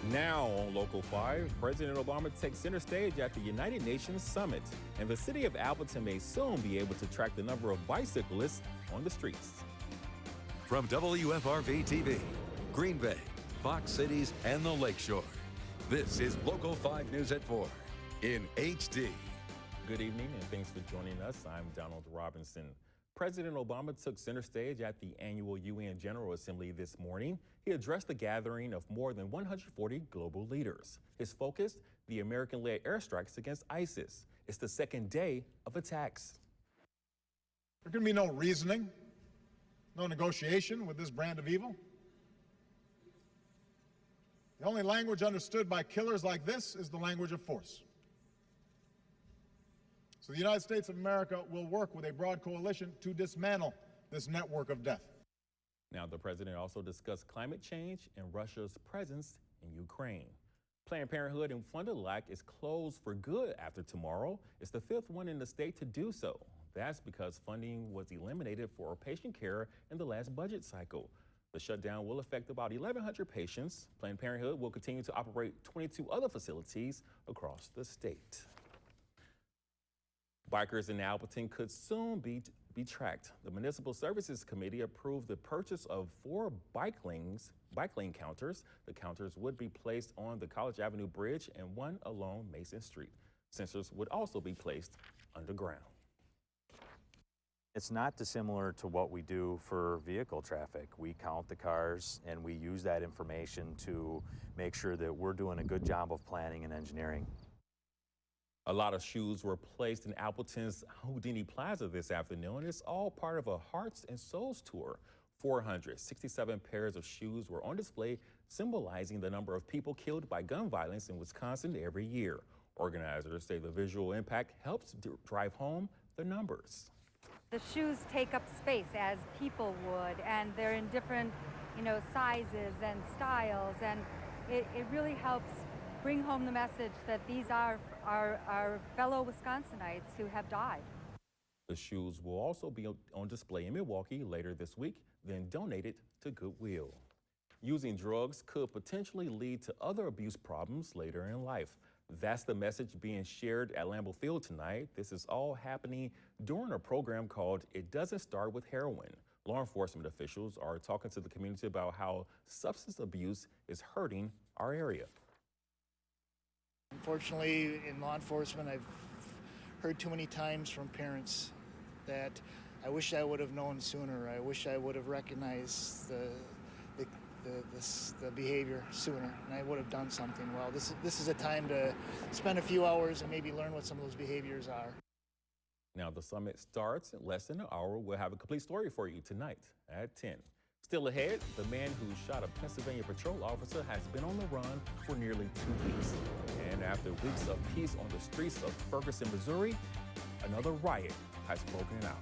Now on Local 5, President Obama takes center stage at the United Nations Summit, and the city of Appleton may soon be able to track the number of bicyclists on the streets. From WFRV-TV, Green Bay, Fox Cities, and the Lakeshore, this is Local 5 News at 4 in HD. Good evening, and thanks for joining us. I'm Donald Robinson. President Obama took center stage at the annual UN General Assembly this morning. He addressed the gathering of more than 140 global leaders. His focus, the American-led airstrikes against ISIS. It's the second day of attacks. There can be no reasoning, no negotiation with this brand of evil. The only language understood by killers like this is the language of force. So the United States of America will work with a broad coalition to dismantle this network of death. Now, the president also discussed climate change and Russia's presence in Ukraine. Planned Parenthood in Fond du Lac is closed for good after tomorrow. It's the fifth one in the state to do so. That's because funding was eliminated for patient care in the last budget cycle. The shutdown will affect about 1,100 patients. Planned Parenthood will continue to operate 22 other facilities across the state. Bikers in Appleton could soon be tracked. The Municipal Services Committee approved the purchase of 4 bike lane counters. The counters would be placed on the College Avenue Bridge and one along Mason Street. Sensors would also be placed underground. It's not dissimilar to what we do for vehicle traffic. We count the cars and we use that information to make sure that we're doing a good job of planning and engineering. A lot of shoes were placed in Appleton's Houdini Plaza this afternoon. It's all part of a Hearts and Souls tour. 467 pairs of shoes were on display, symbolizing the number of people killed by gun violence in Wisconsin every year. Organizers say the visual impact helps drive home the numbers. The shoes take up space as people would, and they're in different, sizes and styles, and it really helps bring home the message that these are our fellow Wisconsinites who have died. The shoes will also be on display in Milwaukee later this week, then donated to Goodwill. Using drugs could potentially lead to other abuse problems later in life. That's the message being shared at Lambeau Field tonight. This is all happening during a program called It Doesn't Start with Heroin. Law enforcement officials are talking to the community about how substance abuse is hurting our area. Unfortunately, in law enforcement, I've heard too many times from parents that I wish I would have known sooner. I wish I would have recognized the behavior sooner, and I would have done something. Well, this is a time to spend a few hours and maybe learn what some of those behaviors are. Now, the summit starts in less than an hour. We'll have a complete story for you tonight at 10. Still ahead, the man who shot a Pennsylvania patrol officer has been on the run for nearly 2 weeks. And after weeks of peace on the streets of Ferguson, Missouri, another riot has broken out.